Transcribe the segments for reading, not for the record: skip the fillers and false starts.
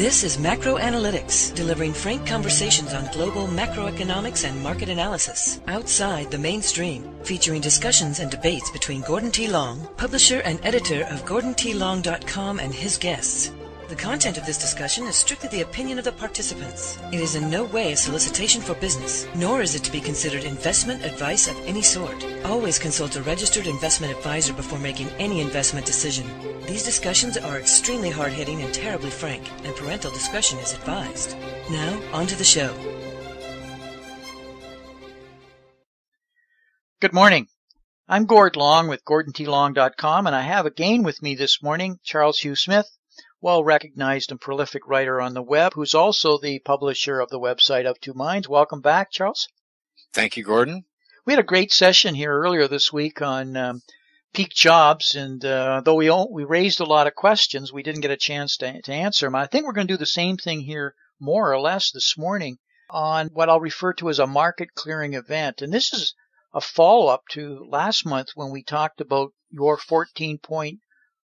This is Macro Analytics, delivering frank conversations on global macroeconomics and market analysis, outside the mainstream, featuring discussions and debates between Gordon T. Long, publisher and editor of GordonTLong.com, and his guests. The content of this discussion is strictly the opinion of the participants. It is in no way a solicitation for business, nor is it to be considered investment advice of any sort. Always consult a registered investment advisor before making any investment decision. These discussions are extremely hard-hitting and terribly frank, and parental discretion is advised. Now, on to the show. Good morning. I'm Gord Long with GordonTLong.com, and I have again with me this morning Charles Hugh Smith, well-recognized and prolific writer on the web, who's also the publisher of the website Of Two Minds. Welcome back, Charles. Thank you, Gordon. We had a great session here earlier this week on peak jobs, and though we raised a lot of questions, we didn't get a chance to answer them. I think we're going to do the same thing here more or less this morning on what I'll refer to as a market clearing event. And this is a follow-up to last month when we talked about your 14-point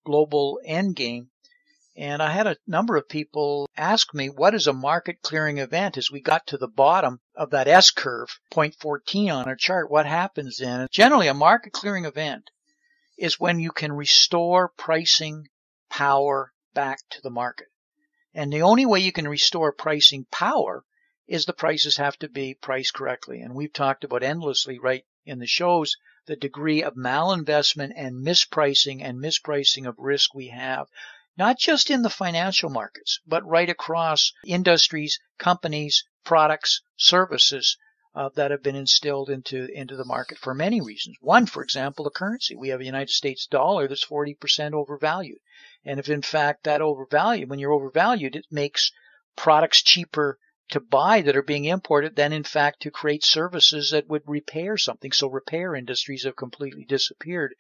global endgame. And I had a number of people ask me, what is a market clearing event? As we got to the bottom of that S-curve, point 14 on our chart, what happens then? And generally, a market clearing event is when you can restore pricing power back to the market. And the only way you can restore pricing power is the prices have to be priced correctly. And we've talked about endlessly right in the shows the degree of malinvestment and mispricing of risk we have. Not just in the financial markets, but right across industries, companies, products, services that have been instilled into the market for many reasons. One, for example, the currency. We have a United States dollar that's 40% overvalued. And if in fact that when you're overvalued, it makes products cheaper to buy that are being imported than in fact to create services that would repair something. So repair industries have completely disappeared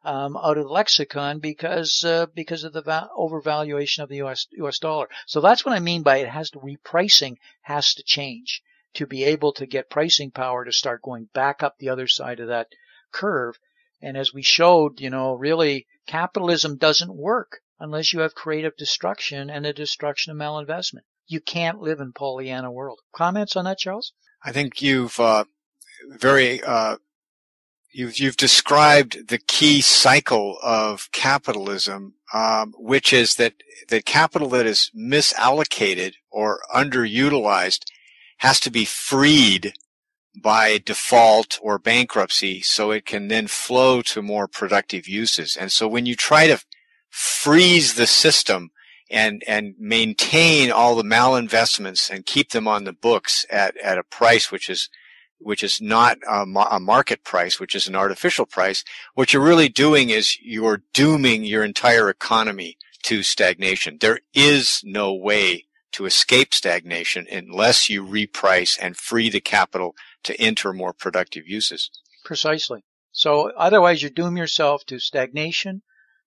out of the lexicon because of the overvaluation of the U.S. dollar. So that's what I mean by repricing has to change to be able to get pricing power to start going back up the other side of that curve. And as we showed, really capitalism doesn't work unless you have creative destruction and the destruction of malinvestment. You can't live in Pollyanna world. Comments on that, Charles? I think you've You've described the key cycle of capitalism, which is that the capital that is misallocated or underutilized has to be freed by default or bankruptcy so it can then flow to more productive uses. And so when you try to freeze the system and maintain all the malinvestments and keep them on the books at a price which is not a market price, which is an artificial price, what you're really doing is you're dooming your entire economy to stagnation. There is no way to escape stagnation unless you reprice and free the capital to enter more productive uses. Precisely. So otherwise you doom yourself to stagnation,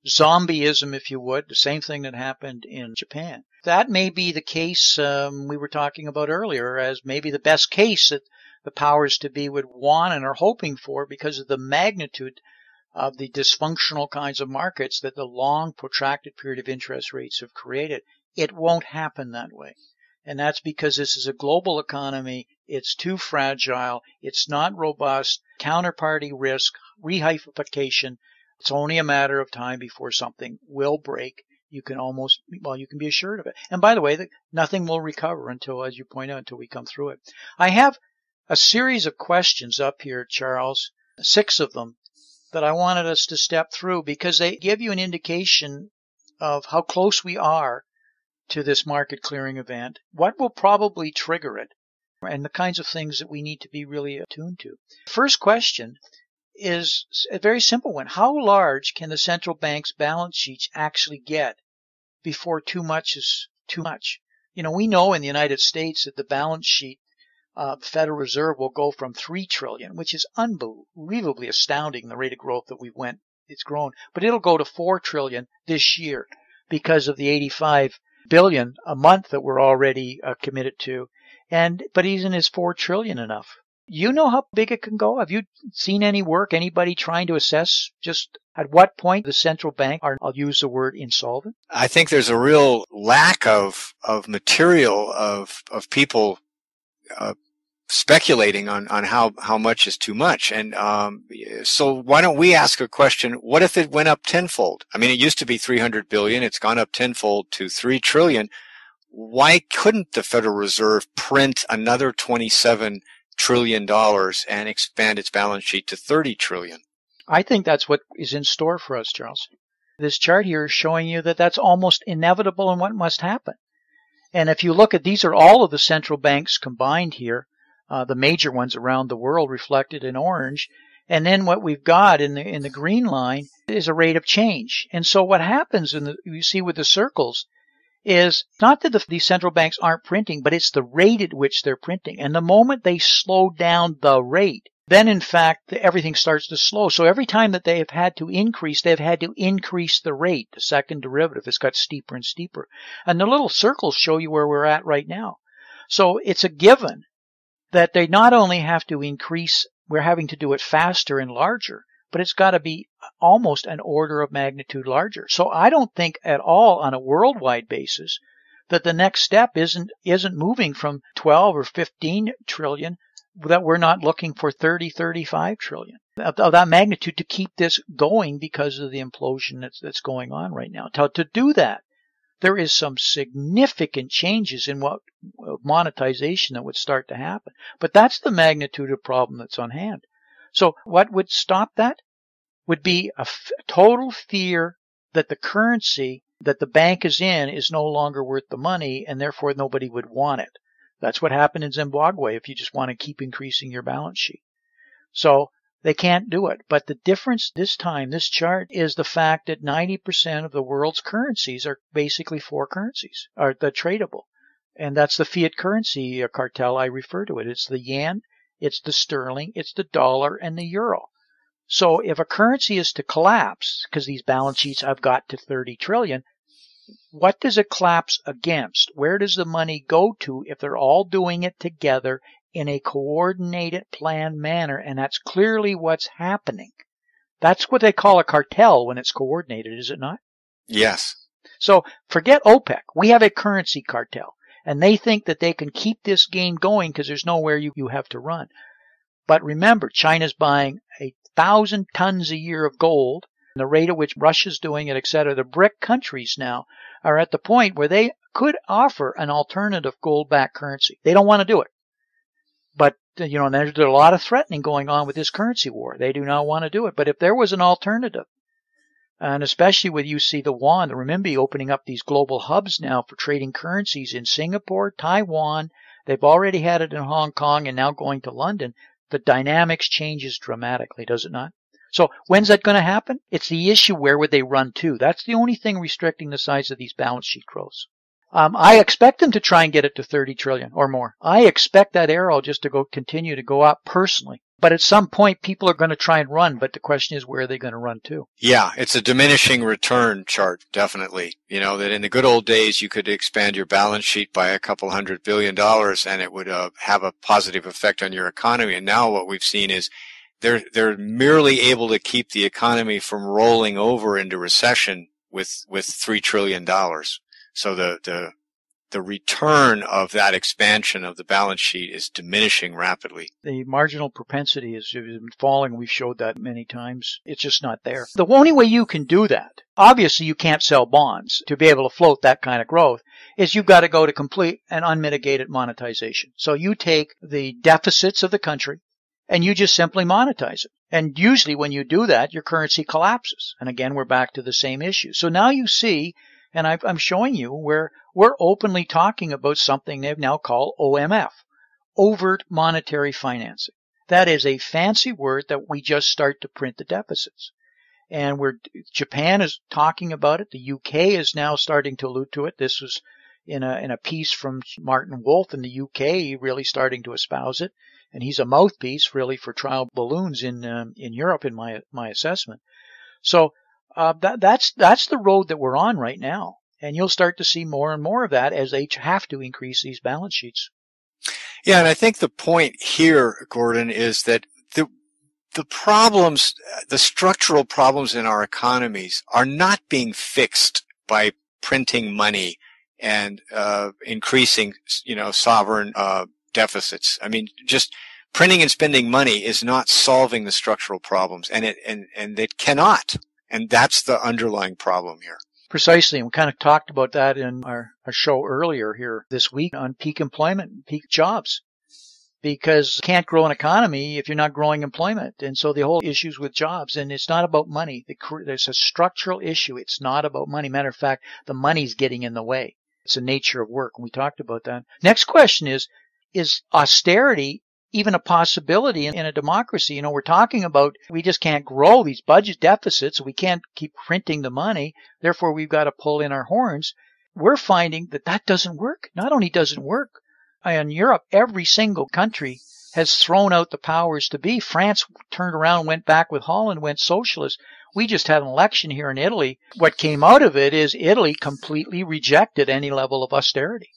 zombieism, if you would, the same thing that happened in Japan. That may be the case we were talking about earlier as maybe the best case that the powers to be would want and are hoping for because of the magnitude of the dysfunctional kinds of markets that the long, protracted period of interest rates have created. It won't happen that way. And that's because this is a global economy. It's too fragile. It's not robust. Counterparty risk, rehypothecation. It's only a matter of time before something will break. You can be assured of it. And by the way, nothing will recover until, as you point out, until we come through it. I have a series of questions up here, Charles, 6 of them, that I wanted us to step through because they give you an indication of how close we are to this market clearing event, what will probably trigger it, and the kinds of things that we need to be really attuned to. First question is a very simple one. How large can the central bank's balance sheets actually get before too much is too much? We know in the United States that the balance sheet Federal Reserve will go from $3 trillion, which is unbelievably astounding, the rate of growth that it's grown, but it'll go to $4 trillion this year because of the $85 billion a month that we're already committed to. But isn't his $4 trillion enough? You know how big it can go? Have you seen any work, anybody trying to assess just At what point the central bank are, I'll use the word insolvent? I think there's a real lack of material of people speculating on how much is too much. And so why don't we ask a question, what if it went up tenfold? I mean, it used to be 300 billion. It's gone up tenfold to 3 trillion. Why couldn't the Federal Reserve print another $27 trillion and expand its balance sheet to 30 trillion? I think that's what is in store for us, Charles. This chart here is showing you that that's almost inevitable and what must happen. And if you look at, these are all of the central banks combined here, the major ones around the world reflected in orange. And then what we've got in the green line is a rate of change. And so what happens you see with the circles is not that these central banks aren't printing, but it's the rate at which they're printing. And the moment they slow down the rate, then in fact everything starts to slow. So every time that they have had to increase, they've had to increase the rate. The second derivative has got steeper and steeper. And the little circles show you where we're at right now. So it's a given that they not only have to increase, we're having to do it faster and larger, but it's got to be almost an order of magnitude larger. So I don't think at all on a worldwide basis that the next step isn't moving from 12 or 15 trillion, that we're not looking for 30, 35 trillion of that magnitude to keep this going because of the implosion that's going on right now. To do that, there is some significant changes in what monetization that would start to happen. But that's the magnitude of problem that's on hand. So what would stop that would be a total fear that the currency that the bank is in is no longer worth the money, and therefore nobody would want it. That's what happened in Zimbabwe if you just want to keep increasing your balance sheet. So they can't do it. But the difference this time, this chart, is the fact that 90% of the world's currencies are basically 4 currencies, are the tradable. And that's the fiat currency cartel I refer to it. It's the yen, it's the sterling, it's the dollar, and the euro. So if a currency is to collapse, because these balance sheets have got to 30 trillion, what does it collapse against? Where does the money go to if they're all doing it together in a coordinated, planned manner? And that's clearly what's happening. That's what they call a cartel when it's coordinated, is it not? Yes. So forget OPEC. We have a currency cartel. And they think that they can keep this game going because there's nowhere you have to run. But remember, China's buying 1,000 tons a year of gold, and the rate at which Russia's doing it, etc. The BRIC countries now are at the point where they could offer an alternative gold-backed currency. They don't want to do it. But, there's a lot of threatening going on with this currency war. They do not want to do it. But if there was an alternative, and especially with you see the yuan, the renminbi opening up these global hubs now for trading currencies in Singapore, Taiwan, they've already had it in Hong Kong and now going to London, the dynamics changes dramatically, does it not? So when's that going to happen? It's the issue, where would they run to? That's the only thing restricting the size of these balance sheet growths. I expect them to try and get it to 30 trillion or more. I expect that arrow just to continue to go up personally. But at some point, people are going to try and run. But the question is, where are they going to run to? Yeah, it's a diminishing return chart, definitely. That in the good old days, you could expand your balance sheet by a couple $100 billion and it would have a positive effect on your economy. And now what we've seen is they're merely able to keep the economy from rolling over into recession with $3 trillion. So the return of that expansion of the balance sheet is diminishing rapidly. The marginal propensity is falling. We've showed that many times. It's just not there. The only way you can do that, obviously you can't sell bonds to be able to float that kind of growth, is you've got to go to complete and unmitigated monetization. So you take the deficits of the country and you just simply monetize it. And usually when you do that, your currency collapses. And again, we're back to the same issue. So now you see, and I'm showing you where we're openly talking about something they've now called OMF, overt monetary financing. That is a fancy word that we just start to print the deficits. And Japan is talking about it. The UK is now starting to allude to it. This was in a piece from Martin Wolf in the UK, really starting to espouse it. And he's a mouthpiece really for trial balloons in Europe, in my assessment. So that's the road that we're on right now. And you'll start to see more and more of that as they have to increase these balance sheets. Yeah, and I think the point here, Gordon, is that The problems, the structural problems in our economies are not being fixed by printing money and increasing, sovereign deficits. I mean, just printing and spending money is not solving the structural problems, and it cannot. And that's the underlying problem here. Precisely. And we kind of talked about that in our show earlier here this week on peak employment, peak jobs. Because you can't grow an economy if you're not growing employment. And so the whole issues with jobs, and it's not about money. There's a structural issue. It's not about money. Matter of fact, the money's getting in the way. It's the nature of work. And we talked about that. Next question is austerity even a possibility in a democracy? We're talking about we just can't grow these budget deficits. We can't keep printing the money. Therefore, we've got to pull in our horns. We're finding that doesn't work. Not only does it work, in Europe, every single country has thrown out the powers to be. France turned around and went back with Holland, went socialist. We just had an election here in Italy. What came out of it is Italy completely rejected any level of austerity.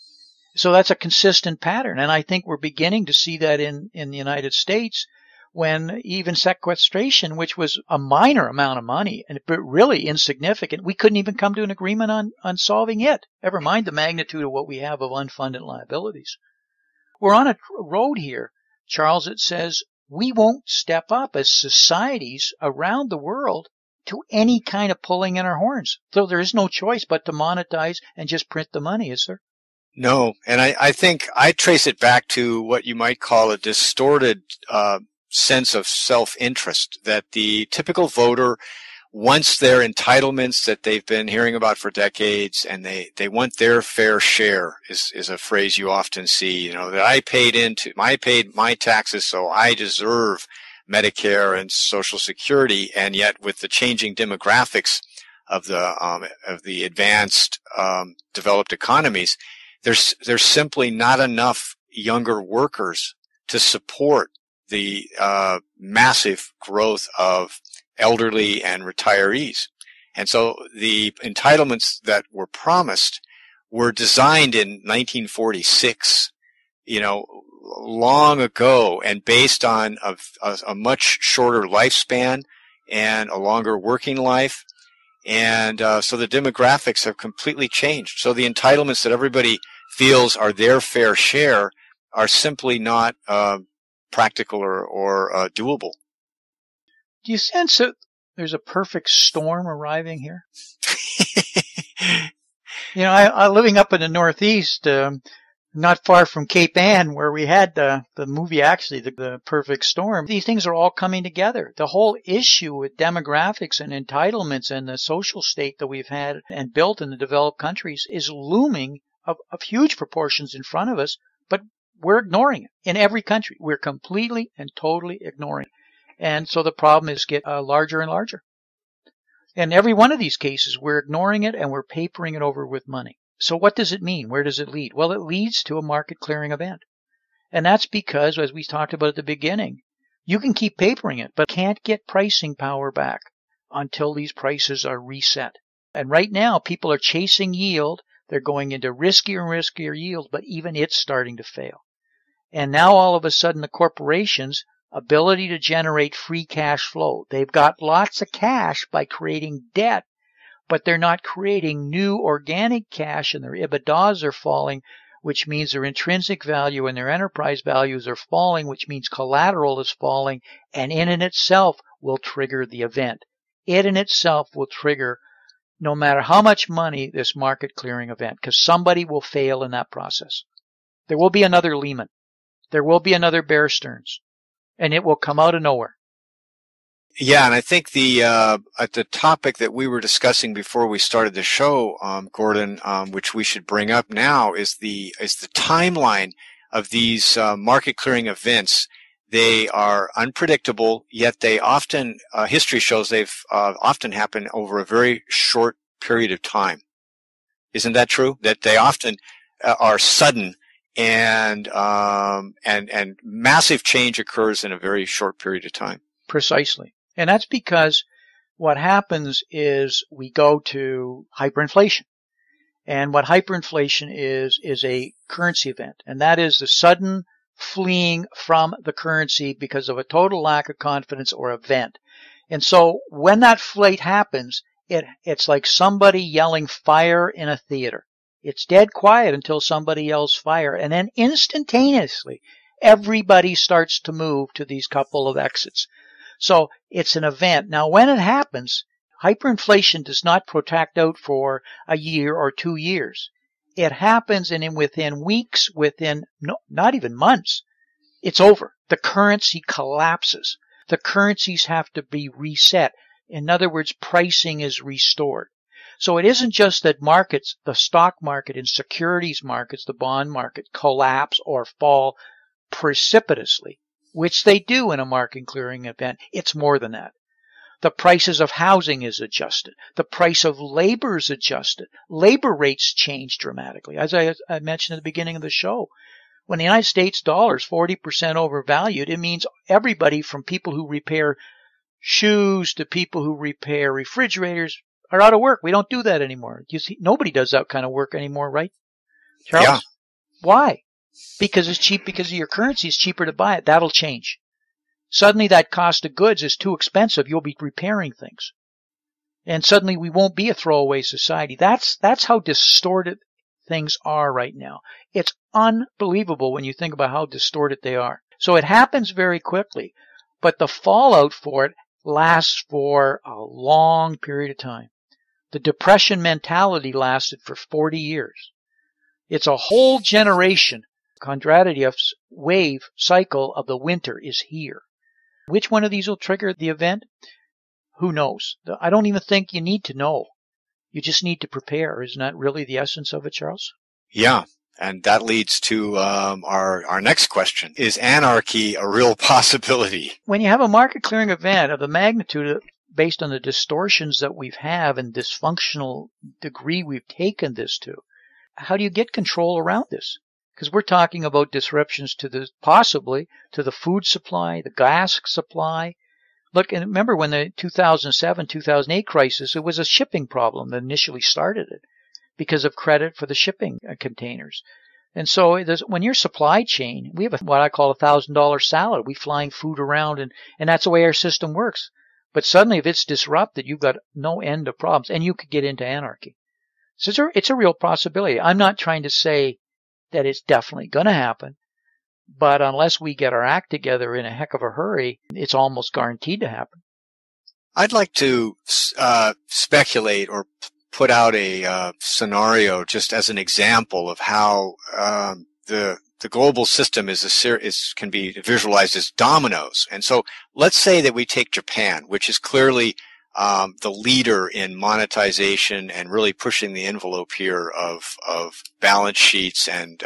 So that's a consistent pattern. And I think we're beginning to see that in the United States, when even sequestration, which was a minor amount of money, but really insignificant, we couldn't even come to an agreement on solving it. Never mind the magnitude of what we have of unfunded liabilities. We're on a road here, Charles, that says we won't step up as societies around the world to any kind of pulling in our horns. So there is no choice but to monetize and just print the money, is there? No, and I think I trace it back to what you might call a distorted sense of self-interest, that the typical voter wants their entitlements that they've been hearing about for decades, and they want their fair share is a phrase you often see, that I paid my taxes, so I deserve Medicare and Social Security. And yet with the changing demographics of the advanced developed economies, there's simply not enough younger workers to support the massive growth of elderly and retirees. And so the entitlements that were promised were designed in 1946, long ago, and based on a much shorter lifespan and a longer working life. And so the demographics have completely changed. So the entitlements that everybody feels are their fair share are simply not practical or doable. Do you sense that there's a perfect storm arriving here? I living up in the Northeast, not far from Cape Ann, where we had the movie, actually, the Perfect Storm. These things are all coming together. The whole issue with demographics and entitlements and the social state that we've had and built in the developed countries is looming of huge proportions in front of us, but we're ignoring it. In every country, we're completely and totally ignoring it. And so the problem is get larger and larger. In every one of these cases, we're ignoring it and we're papering it over with money. So what does it mean? Where does it lead? Well, it leads to a market clearing event. And that's because, as we talked about at the beginning, you can keep papering it, but can't get pricing power back until these prices are reset. And right now, people are chasing yield. They're going into riskier and riskier yields, but even it's starting to fail. And now all of a sudden, the corporations' ability to generate free cash flow. They've got lots of cash by creating debt, but they're not creating new organic cash, and their EBITDAs are falling, which means their intrinsic value and their enterprise values are falling, which means collateral is falling, and in itself will trigger the event. It in itself will trigger, no matter how much money, this market clearing event, because somebody will fail in that process. There will be another Lehman. There will be another Bear Stearns. And it will come out of nowhere. Yeah, and I think the topic that we were discussing before we started the show, Gordon, which we should bring up now, is the timeline of these market clearing events. They are unpredictable, yet they often history shows they've often happen over a very short period of time. Isn't that true? That they often are sudden. And massive change occurs in a very short period of time. Precisely. And that's because what happens is we go to hyperinflation. And what hyperinflation is a currency event. And that is the sudden fleeing from the currency because of a total lack of confidence or event. And so when that flight happens, it's like somebody yelling fire in a theater. It's dead quiet until somebody yells fire, and then instantaneously everybody starts to move to these couple of exits. So it's an event. Now when it happens, hyperinflation does not protract out for a year or 2 years. It happens, and within weeks, not even months, it's over. The currency collapses. The currencies have to be reset. In other words, pricing is restored. So it isn't just that markets, the stock market and securities markets, the bond market, collapse or fall precipitously, which they do in a market clearing event. It's more than that. The prices of housing is adjusted. The price of labor is adjusted. Labor rates change dramatically. As I mentioned at the beginning of the show, when the United States dollar is 40% overvalued, it means everybody from people who repair shoes to people who repair refrigerators are out of work. We don't do that anymore. You see, nobody does that kind of work anymore, right, Charles? Yeah. Why? Because it's cheap, because your currency is cheaper to buy it. That'll change. Suddenly that cost of goods is too expensive. You'll be repairing things. And suddenly we won't be a throwaway society. That's how distorted things are right now. It's unbelievable when you think about how distorted they are. So it happens very quickly, but the fallout for it lasts for a long period of time. The depression mentality lasted for 40 years. It's a whole generation. Kondratyev's wave cycle of the winter is here. Which one of these will trigger the event? Who knows? I don't even think you need to know. You just need to prepare. Isn't that really the essence of it, Charles? Yeah. And that leads to our next question. Is anarchy a real possibility? When you have a market clearing event of the magnitude based on the distortions that we have and dysfunctional degree we've taken this to, how do you get control around this? Because we're talking about disruptions to possibly to the food supply, the gas supply. Look, and remember when the 2007, 2008 crisis, it was a shipping problem that initially started it because of credit for the shipping containers. And so when your supply chain, we have what I call $1,000 salad. We flying food around, and that's the way our system works. But suddenly if it's disrupted, you've got no end of problems, and you could get into anarchy. So it's a real possibility. I'm not trying to say that it's definitely going to happen, but unless we get our act together in a heck of a hurry, it's almost guaranteed to happen. I'd like to speculate or put out a scenario just as an example of how the global system can be visualized as dominoes. And so let's say that we take Japan, which is clearly the leader in monetization and really pushing the envelope here of balance sheets and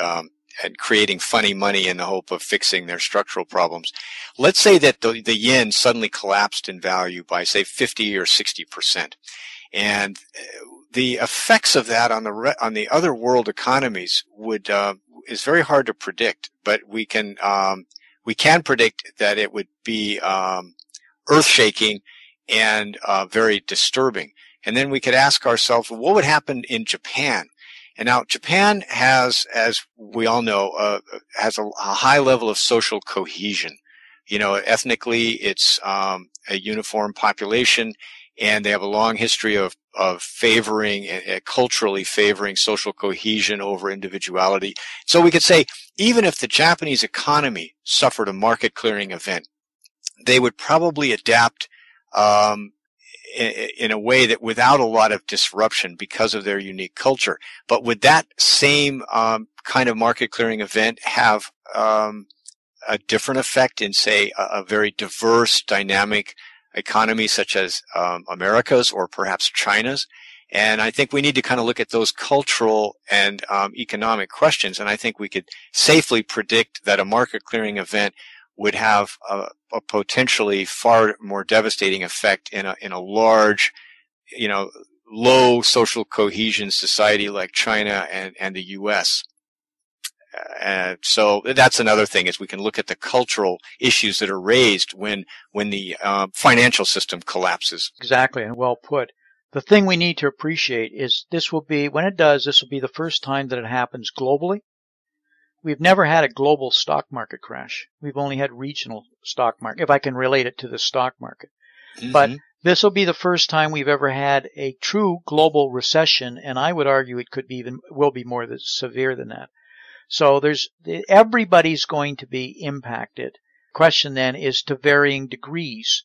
creating funny money in the hope of fixing their structural problems. Let's say that the yen suddenly collapsed in value by, say, 50 or 60%. And the effects of that on the other world economies is very hard to predict, but we can predict that it would be earth-shaking and very disturbing. And then we could ask ourselves, well, what would happen in Japan? And now Japan has, as we all know, has a high level of social cohesion. You know, ethnically, it's a uniform population, and they have a long history of favoring, culturally favoring social cohesion over individuality. So we could say, even if the Japanese economy suffered a market clearing event, they would probably adapt in a way that without a lot of disruption because of their unique culture. But would that same kind of market clearing event have a different effect in, say, a very diverse, dynamic economy such as America's or perhaps China's? And I think we need to kind of look at those cultural and economic questions. And I think we could safely predict that a market clearing event would have a potentially far more devastating effect in a large, low social cohesion society like China and the U.S. So that's another thing, is we can look at the cultural issues that are raised when the financial system collapses. Exactly, and well put. The thing we need to appreciate is when it does, this will be the first time that it happens globally. We've never had a global stock market crash. We've only had regional stock market, if I can relate it to the stock market. Mm-hmm. But this will be the first time we've ever had a true global recession, and I would argue it will be more severe than that. So everybody's going to be impacted. Question then is to varying degrees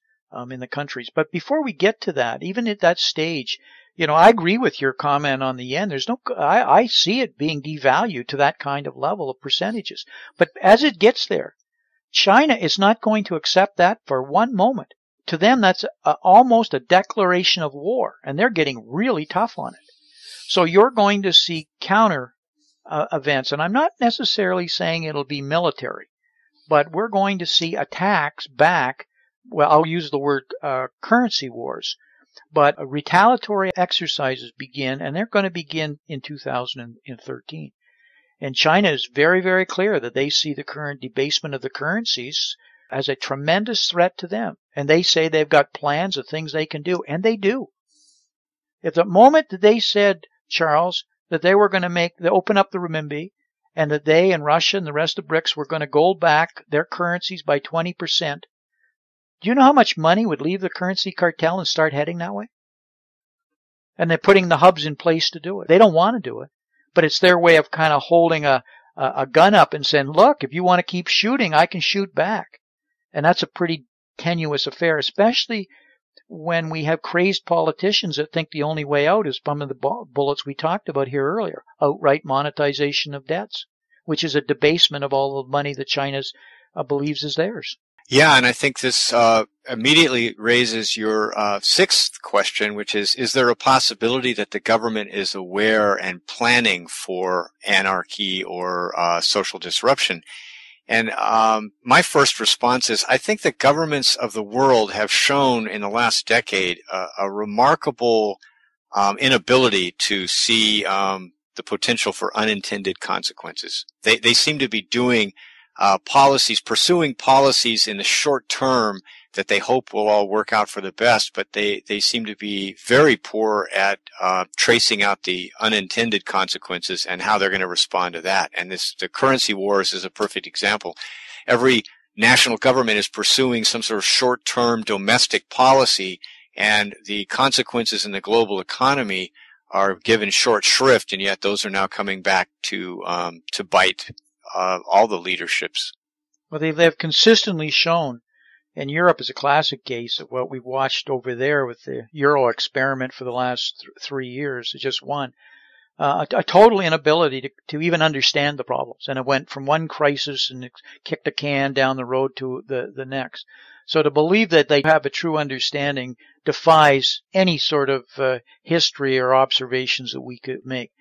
in the countries. But before we get to that, even at that stage, I agree with your comment on the yen. I see it being devalued to that kind of level of percentages. But as it gets there, China is not going to accept that for one moment. To them, that's almost a declaration of war, and they're getting really tough on it. So you're going to see counter events, and I'm not necessarily saying it'll be military, but we're going to see attacks back. Well, I'll use the word currency wars, but retaliatory exercises begin, and they're going to begin in 2013. And China is very, very clear that they see the current debasement of the currencies as a tremendous threat to them. And they say they've got plans of things they can do, and they do. At the moment that they said, Charles, that they were going to open up the renminbi, and that they and Russia and the rest of BRICS were going to gold back their currencies by 20%, do you know how much money would leave the currency cartel and start heading that way? And they're putting the hubs in place to do it. They don't want to do it, but it's their way of kind of holding a gun up and saying, look, if you want to keep shooting, I can shoot back. And that's a pretty tenuous affair, especially when we have crazed politicians that think the only way out is some of the bullets we talked about here earlier, outright monetization of debts, which is a debasement of all the money that China believes is theirs. Yeah, and I think this immediately raises your sixth question, which is there a possibility that the government is aware and planning for anarchy or social disruption? And my first response is I think the governments of the world have shown in the last decade a remarkable inability to see the potential for unintended consequences. They seem to be doing pursuing policies in the short term that they hope will all work out for the best, but they seem to be very poor at tracing out the unintended consequences and how they're going to respond to that. And the currency wars is a perfect example. Every national government is pursuing some sort of short-term domestic policy, and the consequences in the global economy are given short shrift, and yet those are now coming back to bite all the leaderships. Well, they've consistently shown, and Europe is a classic case of what we've watched over there with the Euro experiment for the last 3 years. It's just one. A total inability to even understand the problems. And it went from one crisis and it kicked a can down the road to the next. So to believe that they have a true understanding defies any sort of history or observations that we could make.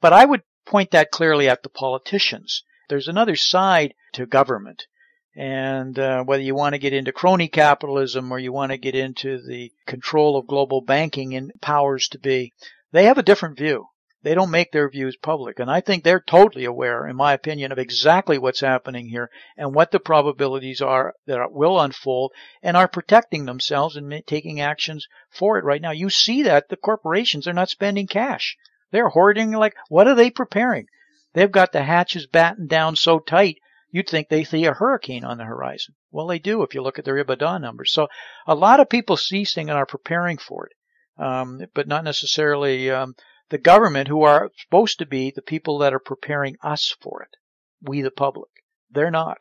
But I would point that clearly at the politicians. There's another side to government. And whether you want to get into crony capitalism or you want to get into the control of global banking and powers to be, they have a different view. They don't make their views public. And I think they're totally aware, in my opinion, of exactly what's happening here and what the probabilities are that will unfold, and are protecting themselves and taking actions for it right now. You see that the corporations are not spending cash. They're hoarding. Like, what are they preparing? They've got the hatches battened down so tight, you'd think they see a hurricane on the horizon. Well, they do if you look at their EBITDA numbers. So a lot of people see things and are preparing for it, but not necessarily the government, who are supposed to be the people that are preparing us for it. We, the public. They're not.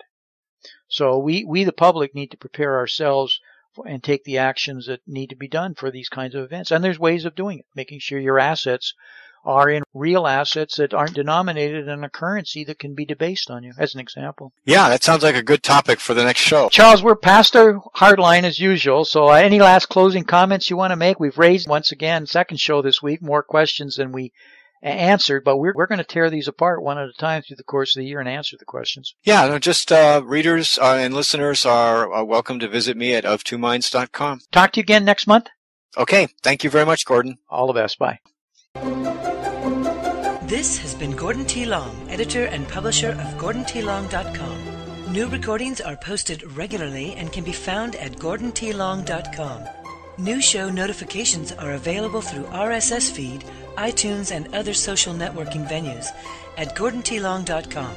So we the public, need to prepare ourselves and take the actions that need to be done for these kinds of events. And there's ways of doing it, making sure your assets are in real assets that aren't denominated in a currency that can be debased on you, as an example. Yeah, that sounds like a good topic for the next show. Charles, we're past our hard line as usual, so any last closing comments you want to make? We've raised, once again, second show this week, more questions than we answered, but we're going to tear these apart one at a time through the course of the year and answer the questions. Yeah, no, just readers and listeners are welcome to visit me at of2minds.com. Talk to you again next month. Okay, thank you very much, Gordon. All the best. Bye. This has been Gordon T. Long, editor and publisher of GordonTLong.com. New recordings are posted regularly and can be found at GordonTLong.com. New show notifications are available through RSS feed, iTunes, and other social networking venues at GordonTLong.com.